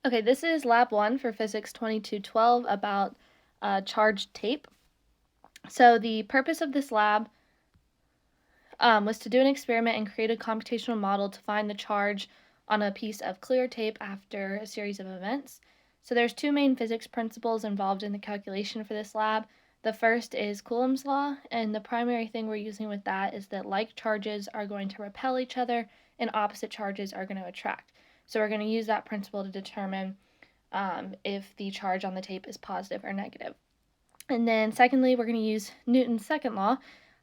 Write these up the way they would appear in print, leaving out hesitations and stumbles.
Okay, this is Lab 1 for Physics 2212 about charged tape. So the purpose of this lab was to do an experiment and create a computational model to find the charge on a piece of clear tape after a series of events. So there's two main physics principles involved in the calculation for this lab. The first is Coulomb's law, and the primary thing we're using with that is that like charges are going to repel each other and opposite charges are going to attract. So we're going to use that principle to determine if the charge on the tape is positive or negative. And then secondly, we're going to use Newton's second law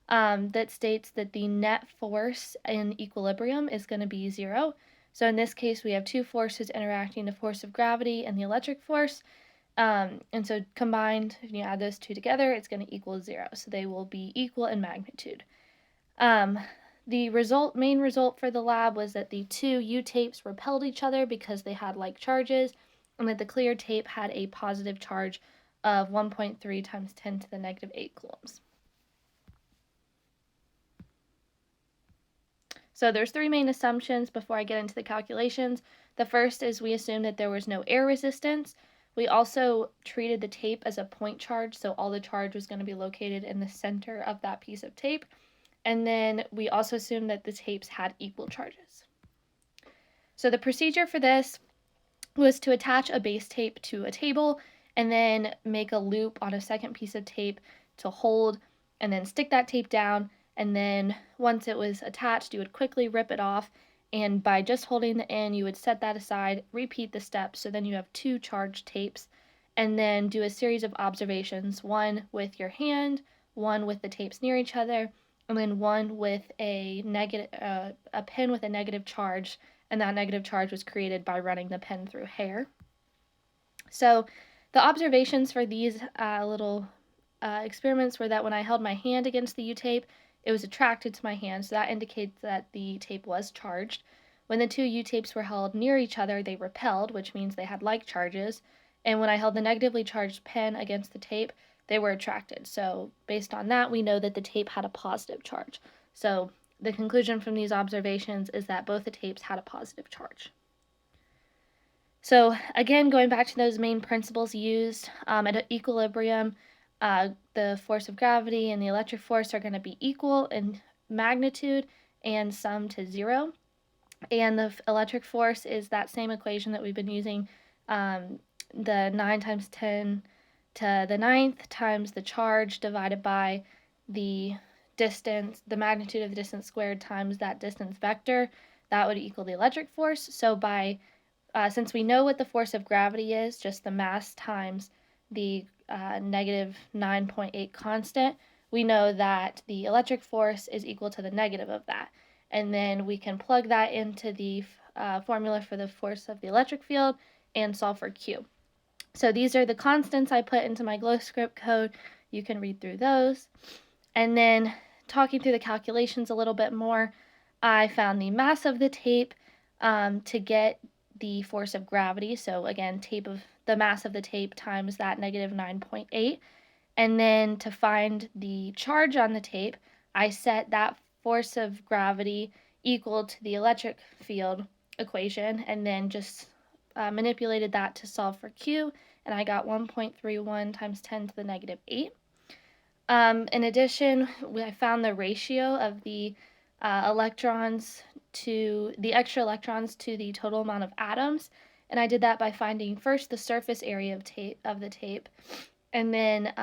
that states that the net force in equilibrium is going to be zero. So in this case, we have two forces interacting, the force of gravity and the electric force. And so combined, if you add those two together, it's going to equal zero. So they will be equal in magnitude. The main result for the lab was that the two U-tapes repelled each other because they had like charges, and that the clear tape had a positive charge of 1.3 times 10 to the negative 8 coulombs. So there's three main assumptions before I get into the calculations. The first is we assume that there was no air resistance. We also treated the tape as a point charge, so all the charge was going to be located in the center of that piece of tape. And then we also assumed that the tapes had equal charges. So the procedure for this was to attach a base tape to a table and then make a loop on a second piece of tape to hold, and then stick that tape down, and then once it was attached, you would quickly rip it off, and by just holding the end, you would set that aside, repeat the steps, so then you have two charged tapes, and then do a series of observations, one with your hand, one with the tapes near each other, and then one with a pen with a negative charge, and that negative charge was created by running the pen through hair. So the observations for these little experiments were that when I held my hand against the U-tape, it was attracted to my hand, so that indicates that the tape was charged. When the two U-tapes were held near each other, they repelled, which means they had like charges. And when I held the negatively charged pen against the tape, they were attracted. So based on that, we know that the tape had a positive charge. So the conclusion from these observations is that both the tapes had a positive charge. So again, going back to those main principles used, at equilibrium, the force of gravity and the electric force are going to be equal in magnitude and sum to zero. And the electric force is that same equation that we've been using, the 9 times 10 to the 9th times the charge divided by the distance, the magnitude of the distance squared times that distance vector. That would equal the electric force. So since we know what the force of gravity is, just the mass times the negative 9.8 constant, we know that the electric force is equal to the negative of that. And then we can plug that into the formula for the force of the electric field and solve for Q. So these are the constants I put into my GlowScript code. You can read through those. And then talking through the calculations a little bit more, I found the mass of the tape to get the force of gravity. So again, the mass of the tape times that negative 9.8. And then to find the charge on the tape, I set that force of gravity equal to the electric field equation, and then just manipulated that to solve for Q, and I got 1.31 times 10 to the negative 8. In addition, I found the ratio of the electrons to the extra electrons to the total amount of atoms, and I did that by finding first the surface area of the tape, and then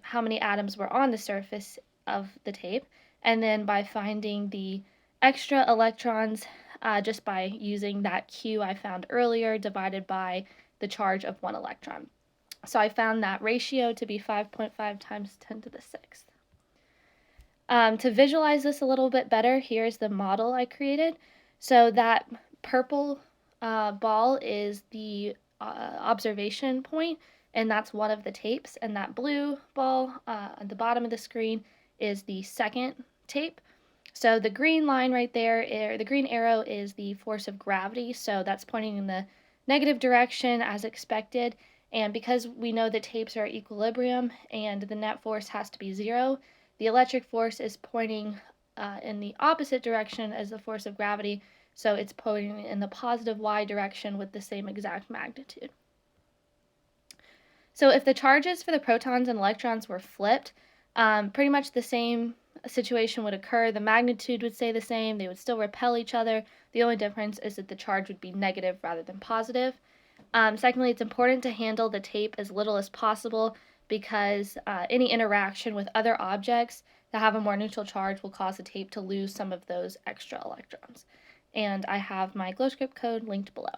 how many atoms were on the surface of the tape, and then by finding the extra electrons just by using that Q I found earlier divided by the charge of one electron. So I found that ratio to be 5.5 times 10 to the 6th. To visualize this a little bit better, here's the model I created. So that purple ball is the observation point, and that's one of the tapes. And that blue ball at the bottom of the screen is the second tape. So the green line right there, the green arrow is the force of gravity. So that's pointing in the negative direction as expected. And because we know that tapes are at equilibrium and the net force has to be zero, the electric force is pointing in the opposite direction as the force of gravity, So it's pointing in the positive y direction with the same exact magnitude. So if the charges for the protons and electrons were flipped, pretty much the same situation would occur. The magnitude would stay the same. They would still repel each other. The only difference is that the charge would be negative rather than positive. Secondly, it's important to handle the tape as little as possible because any interaction with other objects that have a more neutral charge will cause the tape to lose some of those extra electrons. And I have my GlowScript code linked below.